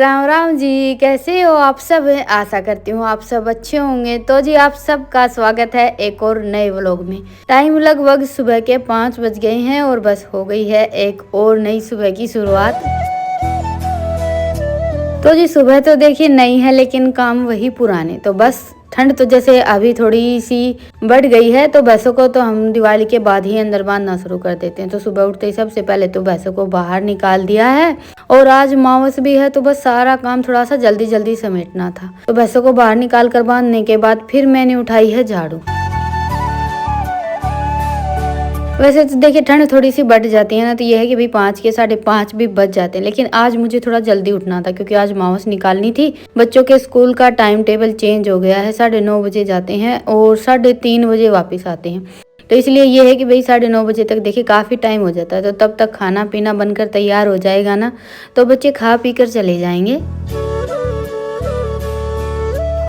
राम राम जी, कैसे हो आप सब? आशा करती हूँ आप सब अच्छे होंगे। तो जी आप सबका स्वागत है एक और नए व्लॉग में। टाइम लगभग सुबह के 5 बज गए हैं और बस हो गई है एक और नई सुबह की शुरुआत। तो जी सुबह तो देखिए नई है लेकिन काम वही पुराने। तो बस ठंड तो जैसे अभी थोड़ी सी बढ़ गई है तो भैंसों को तो हम दिवाली के बाद ही अंदर बांधना शुरू कर देते हैं। तो सुबह उठते ही सबसे पहले तो भैंसों को बाहर निकाल दिया है और आज अमावस भी है तो बस सारा काम थोड़ा सा जल्दी जल्दी समेटना था। तो भैंसों को बाहर निकाल कर बांधने के बाद फिर मैंने उठाई है झाड़ू। वैसे तो देखिए ठंड थोड़ी सी बढ़ जाती है ना, तो ये है कि भाई 5 के 5:30 भी बज जाते हैं, लेकिन आज मुझे थोड़ा जल्दी उठना था क्योंकि आज अमावस निकालनी थी। बच्चों के स्कूल का टाइम टेबल चेंज हो गया है, 9:30 बजे जाते हैं और 3:30 बजे वापस आते हैं। तो इसलिए ये है कि भाई 9:30 बजे तक देखिए काफ़ी टाइम हो जाता है। तो तब तक खाना पीना बनकर तैयार हो जाएगा ना, तो बच्चे खा पी कर चले जाएंगे।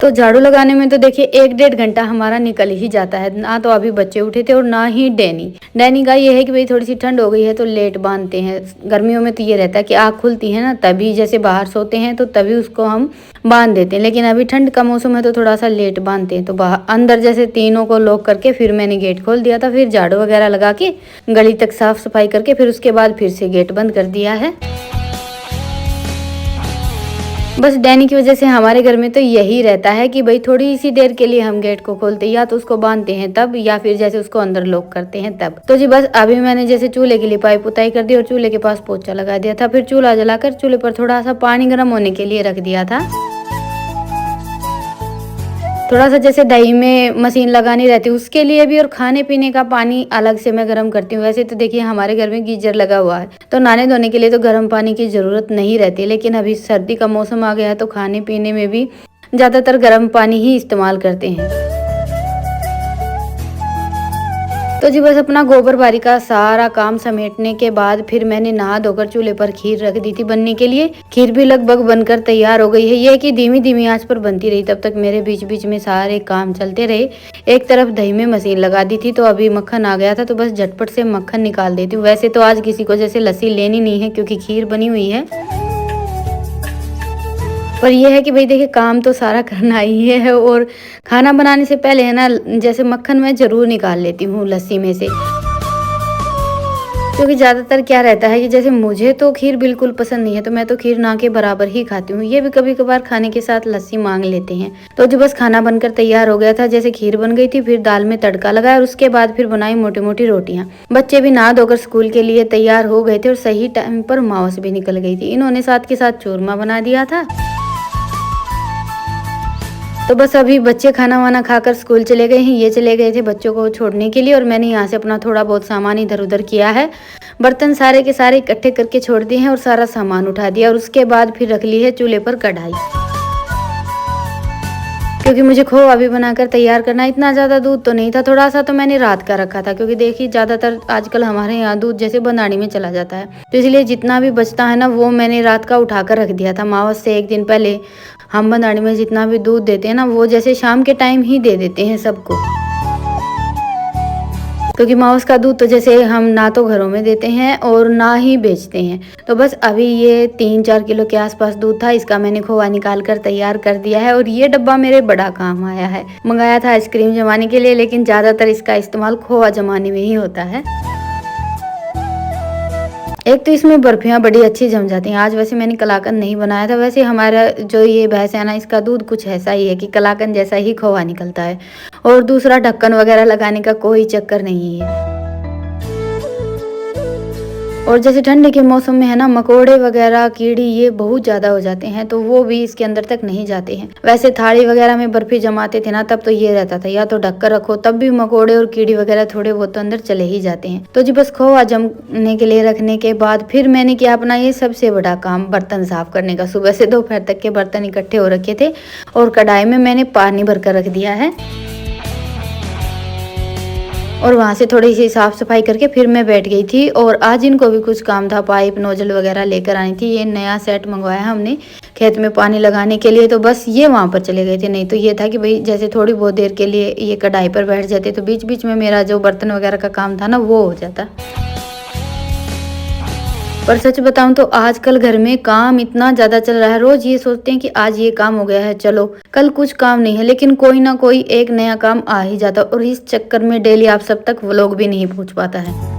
तो झाड़ू लगाने में तो देखिए 1-1.5 घंटा हमारा निकल ही जाता है। ना तो अभी बच्चे उठे थे और ना ही डैनी का ये है कि भाई थोड़ी सी ठंड हो गई है तो लेट बांधते हैं। गर्मियों में तो ये रहता है कि आँख खुलती है ना तभी, जैसे बाहर सोते हैं तो तभी उसको हम बांध देते हैं, लेकिन अभी ठंड का मौसम है तो थोड़ा सा लेट बांधते हैं। तो बाहर अंदर जैसे तीनों को लॉक करके फिर मैंने गेट खोल दिया था, फिर झाड़ू वगैरह लगा के गली तक साफ सफाई करके फिर उसके बाद फिर से गेट बंद कर दिया है। बस डैनी की वजह से हमारे घर में तो यही रहता है कि भाई थोड़ी सी देर के लिए हम गेट को खोलते हैं, या तो उसको बांधते हैं तब या फिर जैसे उसको अंदर लॉक करते हैं तब। तो जी बस अभी मैंने जैसे चूल्हे के लिए पाइप पुताई कर दी और चूल्हे के पास पोछा लगा दिया था। फिर चूल्हा जलाकर चूल्हे पर थोड़ा सा पानी गर्म होने के लिए रख दिया था। थोड़ा सा जैसे दही में मशीन लगानी रहती है उसके लिए भी, और खाने पीने का पानी अलग से मैं गर्म करती हूँ। वैसे तो देखिए हमारे घर में गीजर लगा हुआ है तो नहाने धोने के लिए तो गर्म पानी की ज़रूरत नहीं रहती, लेकिन अभी सर्दी का मौसम आ गया है तो खाने पीने में भी ज़्यादातर गर्म पानी ही इस्तेमाल करते हैं। तो जी बस अपना गोबर बारी का सारा काम समेटने के बाद फिर मैंने नहा धोकर चूल्हे पर खीर रख दी थी बनने के लिए। खीर भी लगभग बनकर तैयार हो गई है। ये कि धीमी धीमी आंच पर बनती रही, तब तक मेरे बीच बीच में सारे काम चलते रहे। एक तरफ दही में मशीन लगा दी थी तो अभी मक्खन आ गया था तो बस झटपट से मक्खन निकाल देती हूँ। वैसे तो आज किसी को जैसे लस्सी लेनी नहीं है क्योंकि खीर बनी हुई है, पर यह है कि भाई देखिए काम तो सारा करना ही है। और खाना बनाने से पहले है ना जैसे मक्खन मैं ज़रूर निकाल लेती हूँ लस्सी में से, क्योंकि ज़्यादातर क्या रहता है कि जैसे मुझे तो खीर बिल्कुल पसंद नहीं है तो मैं तो खीर ना के बराबर ही खाती हूँ। ये भी कभी कभार खाने के साथ लस्सी मांग लेते हैं। तो जो बस खाना बनकर तैयार हो गया था, जैसे खीर बन गई थी फिर दाल में तड़का लगाया और उसके बाद फिर बनाई मोटी मोटी रोटियाँ। बच्चे भी नहा धोकर स्कूल के लिए तैयार हो गए थे और सही टाइम पर अमावस भी निकल गई थी। इन्होंने साथ के साथ चूरमा बना दिया था। तो बस अभी बच्चे खाना वाना खाकर स्कूल चले गए हैं। ये चले गए थे बच्चों को छोड़ने के लिए और मैंने यहाँ से अपना थोड़ा बहुत सामान इधर उधर किया है। बर्तन सारे के सारे इकट्ठे करके छोड़ दिए हैं और सारा सामान उठा दिया और उसके बाद फिर रख ली है चूल्हे पर कढ़ाई, क्योंकि मुझे खोआ भी बनाकर तैयार करना। इतना ज़्यादा दूध तो नहीं था, थोड़ा सा तो मैंने रात का रखा था, क्योंकि देखिए ज़्यादातर आजकल हमारे यहाँ दूध जैसे बंदाड़ी में चला जाता है, तो इसलिए जितना भी बचता है ना वो मैंने रात का उठा कर रख दिया था। अमावस से एक दिन पहले हम बंदाड़ी में जितना भी दूध देते हैं ना वो जैसे शाम के टाइम ही दे देते हैं सबको, क्योंकि अमावस का दूध तो जैसे हम ना तो घरों में देते हैं और ना ही बेचते हैं। तो बस अभी ये 3-4 किलो के आसपास दूध था, इसका मैंने खोआ निकाल कर तैयार कर दिया है। और ये डब्बा मेरे बड़ा काम आया है। मंगाया था आइसक्रीम जमाने के लिए, लेकिन ज़्यादातर इसका इस्तेमाल खोआ जमाने में ही होता है। एक तो इसमें बर्फियाँ बड़ी अच्छी जम जाती हैं। आज वैसे मैंने कलाकंद नहीं बनाया था। वैसे हमारा जो ये भैंस है ना इसका दूध कुछ ऐसा ही है कि कलाकंद जैसा ही खोआ निकलता है, और दूसरा ढक्कन वगैरह लगाने का कोई चक्कर नहीं है। और जैसे ठंडी के मौसम में है ना मकोड़े वगैरह कीड़ी ये बहुत ज़्यादा हो जाते हैं तो वो भी इसके अंदर तक नहीं जाते हैं। वैसे थाली वगैरह में बर्फी जमाते थे ना तब तो ये रहता था या तो ढककर रखो, तब भी मकोड़े और कीड़ी वगैरह थोड़े बहुत तो अंदर चले ही जाते हैं। तो जी बस खोआ जमने के लिए रखने के बाद फिर मैंने किया अपना ये सबसे बड़ा काम, बर्तन साफ करने का। सुबह से दोपहर तक के बर्तन इकट्ठे हो रखे थे और कढ़ाई में मैंने पानी भरकर रख दिया है और वहाँ से थोड़ी सी साफ़ सफाई करके फिर मैं बैठ गई थी। और आज इनको भी कुछ काम था, पाइप नोजल वगैरह लेकर आनी थी। ये नया सेट मंगवाया हमने खेत में पानी लगाने के लिए, तो बस ये वहाँ पर चले गए थे। नहीं तो ये था कि भाई जैसे थोड़ी बहुत देर के लिए ये कढ़ाई पर बैठ जाते तो बीच बीच में मेरा जो बर्तन वगैरह का काम था ना वो हो जाता। पर सच बताऊं तो आजकल घर में काम इतना ज्यादा चल रहा है, रोज ये सोचते हैं कि आज ये काम हो गया है, चलो कल कुछ काम नहीं है, लेकिन कोई ना कोई एक नया काम आ ही जाता है और इस चक्कर में डेली आप सब तक व्लॉग भी नहीं पहुंच पाता है।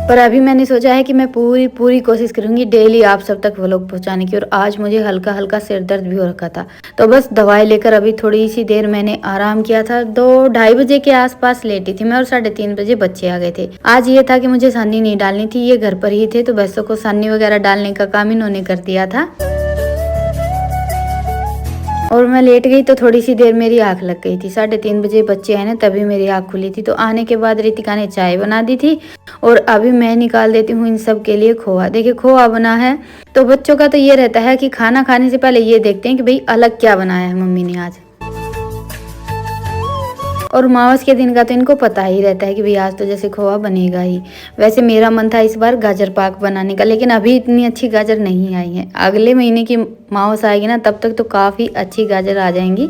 पर अभी मैंने सोचा है कि मैं पूरी पूरी कोशिश करूंगी डेली आप सब तक व्लॉग पहुंचाने की। और आज मुझे हल्का हल्का सिर दर्द भी हो रखा था, तो बस दवाई लेकर अभी थोड़ी सी देर मैंने आराम किया था। 2-2:30 बजे के आसपास लेटी थी मैं और 3:30 बजे बच्चे आ गए थे। आज ये था कि मुझे सानी नहीं डालनी थी, ये घर पर ही थे तो भैंसों को सानी वगैरह डालने का काम इन्होंने कर दिया था। और मैं लेट गई तो थोड़ी सी देर मेरी आंख लग गई थी। 3:30 बजे बच्चे आए ना, तभी मेरी आंख खुली थी। तो आने के बाद रितिका ने चाय बना दी थी और अभी मैं निकाल देती हूँ इन सब के लिए खोआ। देखिए खोआ बना है, तो बच्चों का तो ये रहता है कि खाना खाने से पहले ये देखते हैं कि भाई अलग क्या बनाया है मम्मी ने आज। और अमावस के दिन का तो इनको पता ही रहता है कि भाई आज तो जैसे खोआ बनेगा ही। वैसे मेरा मन था इस बार गाजर पाक बनाने का, लेकिन अभी इतनी अच्छी गाजर नहीं आई है। अगले महीने की अमावस आएगी ना, तब तक तो काफ़ी अच्छी गाजर आ जाएंगी।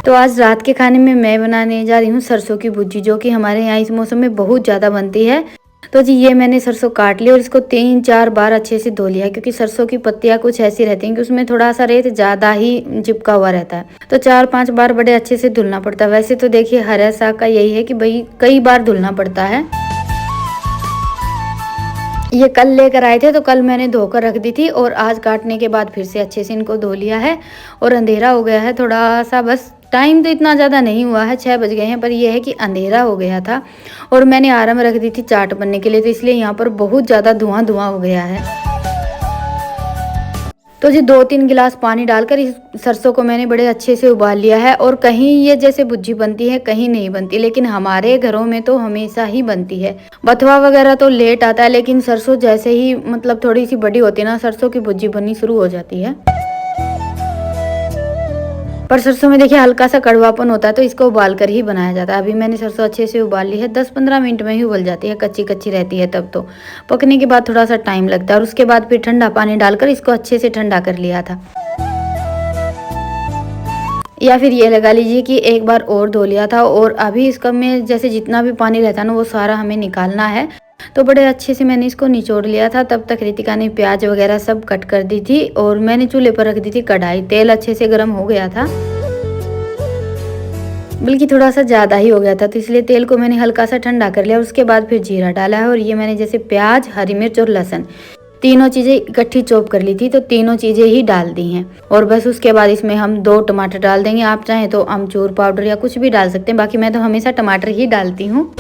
तो आज रात के खाने में मैं बनाने जा रही हूँ सरसों की भुजी, जो कि हमारे यहाँ इस मौसम में बहुत ज़्यादा बनती है। तो जी ये मैंने सरसों काट ली और इसको 3-4 बार अच्छे से धो लिया, क्योंकि सरसों की पत्तियां कुछ ऐसी रहती हैं कि उसमें थोड़ा सा रेत ज़्यादा ही चिपका हुआ रहता है, तो 4-5 बार बड़े अच्छे से धुलना पड़ता है। वैसे तो देखिए हरा साग का यही है कि भाई कई बार धुलना पड़ता है। ये कल लेकर आए थे तो कल मैंने धोकर रख दी थी और आज काटने के बाद फिर से अच्छे से इनको धो लिया है। और अंधेरा हो गया है थोड़ा सा, बस टाइम तो इतना ज़्यादा नहीं हुआ है, 6 बज गए हैं, पर यह है कि अंधेरा हो गया था और मैंने आराम रख दी थी चाट बनने के लिए, तो इसलिए यहाँ पर बहुत ज़्यादा धुआं धुआं हो गया है। तो जी 2-3 गिलास पानी डालकर इस सरसों को मैंने बड़े अच्छे से उबाल लिया है। और कहीं ये जैसे भुज्जी बनती है कहीं नहीं बनती, लेकिन हमारे घरों में तो हमेशा ही बनती है। बथुआ वगैरह तो लेट आता है, लेकिन सरसों जैसे ही मतलब थोड़ी सी बड़ी होती है ना, सरसों की भुज्जी बननी शुरू हो जाती है। पर सरसों में देखिए हल्का सा कड़वापन होता है, तो इसको उबाल कर ही बनाया जाता है। अभी मैंने सरसों अच्छे से उबाल ली है, 10-15 मिनट में ही उबल जाती है, कच्ची कच्ची रहती है तब तो। पकने के बाद थोड़ा सा टाइम लगता है और उसके बाद फिर ठंडा पानी डालकर इसको अच्छे से ठंडा कर लिया था। या फिर ये लगा लीजिए कि एक बार और धो लिया था। और अभी इसका में जैसे जितना भी पानी रहता है ना, वो सारा हमें निकालना है। तो बड़े अच्छे से मैंने इसको निचोड़ लिया था। तब तक रितिका ने प्याज वगैरह सब कट कर दी थी और मैंने चूल्हे पर रख दी थी कढ़ाई। तेल अच्छे से गर्म हो गया था, बल्कि थोड़ा सा ज़्यादा ही हो गया था, तो इसलिए तेल को मैंने हल्का सा ठंडा कर लिया। उसके बाद फिर जीरा डाला है और ये मैंने जैसे प्याज, हरी मिर्च और लहसुन तीनों चीज़ें इकट्ठी चॉप कर ली थी, तो तीनों चीज़ें ही डाल दी हैं। और बस उसके बाद इसमें हम 2 टमाटर डाल देंगे। आप चाहें तो अमचूर पाउडर या कुछ भी डाल सकते हैं, बाकी मैं तो हमेशा टमाटर ही डालती हूँ।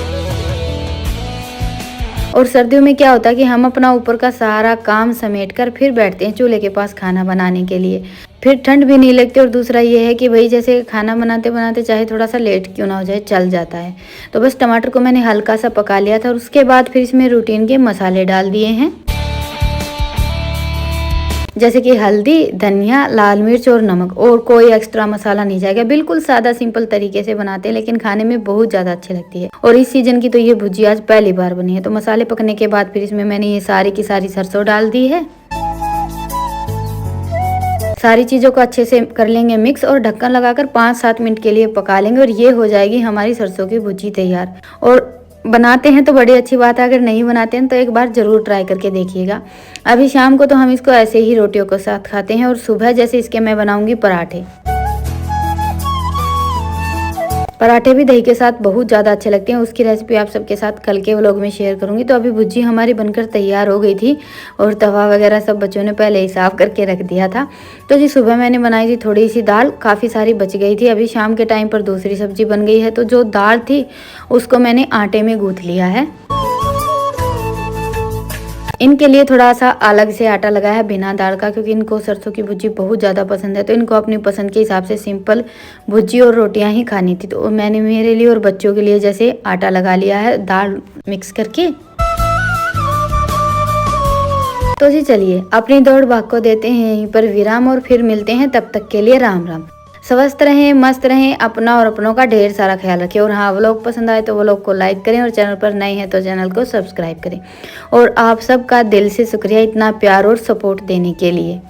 और सर्दियों में क्या होता है कि हम अपना ऊपर का सारा काम समेट कर फिर बैठते हैं चूल्हे के पास खाना बनाने के लिए, फिर ठंड भी नहीं लगती। और दूसरा ये है कि भाई जैसे खाना बनाते बनाते चाहे थोड़ा सा लेट क्यों ना हो जाए, चल जाता है। तो बस टमाटर को मैंने हल्का सा पका लिया था और उसके बाद फिर इसमें रूटीन के मसाले डाल दिए हैं, जैसे कि हल्दी, धनिया, लाल मिर्च और नमक। और कोई एक्स्ट्रा मसाला नहीं जाएगा, बिल्कुल सादा सिंपल तरीके से बनाते हैं, लेकिन खाने में बहुत ज़्यादा अच्छी लगती है। और इस सीजन की तो ये भुजी आज पहली बार बनी है। तो मसाले पकने के बाद फिर इसमें मैंने ये सारी की सारी सरसों डाल दी है। सारी चीज़ों को अच्छे से कर लेंगे मिक्स और ढक्कन लगाकर 5-7 मिनट के लिए पका लेंगे और ये हो जाएगी हमारी सरसों की भुजी तैयार। और बनाते हैं तो बड़ी अच्छी बात है, अगर नहीं बनाते हैं तो एक बार ज़रूर ट्राई करके देखिएगा। अभी शाम को तो हम इसको ऐसे ही रोटियों के साथ खाते हैं और सुबह जैसे इसके मैं बनाऊंगी पराठे। पराठे भी दही के साथ बहुत ज़्यादा अच्छे लगते हैं। उसकी रेसिपी आप सबके साथ कल के व्लॉग में शेयर करूंगी। तो अभी भुजी हमारी बनकर तैयार हो गई थी और तवा वगैरह सब बच्चों ने पहले ही साफ़ करके रख दिया था। तो जी सुबह मैंने बनाई थी थोड़ी सी दाल, काफ़ी सारी बच गई थी। अभी शाम के टाइम पर दूसरी सब्जी बन गई है, तो जो दाल थी उसको मैंने आटे में गूँथ लिया है। इनके लिए थोड़ा सा अलग से आटा लगाया है बिना दाल का, क्योंकि इनको सरसों की भुजी बहुत ज़्यादा पसंद है। तो इनको अपनी पसंद के हिसाब से सिंपल भुजी और रोटियां ही खानी थी। तो मैंने मेरे लिए और बच्चों के लिए जैसे आटा लगा लिया है दाल मिक्स करके। तो जी चलिए अपनी दौड़ भाग को देते हैं यहीं पर विराम और फिर मिलते हैं। तब तक के लिए राम राम। स्वस्थ रहें, मस्त रहें, अपना और अपनों का ढेर सारा ख्याल रखें। और हाँ, व्लॉग पसंद आए तो व्लॉग को लाइक करें और चैनल पर नए हैं तो चैनल को सब्सक्राइब करें। और आप सबका दिल से शुक्रिया इतना प्यार और सपोर्ट देने के लिए।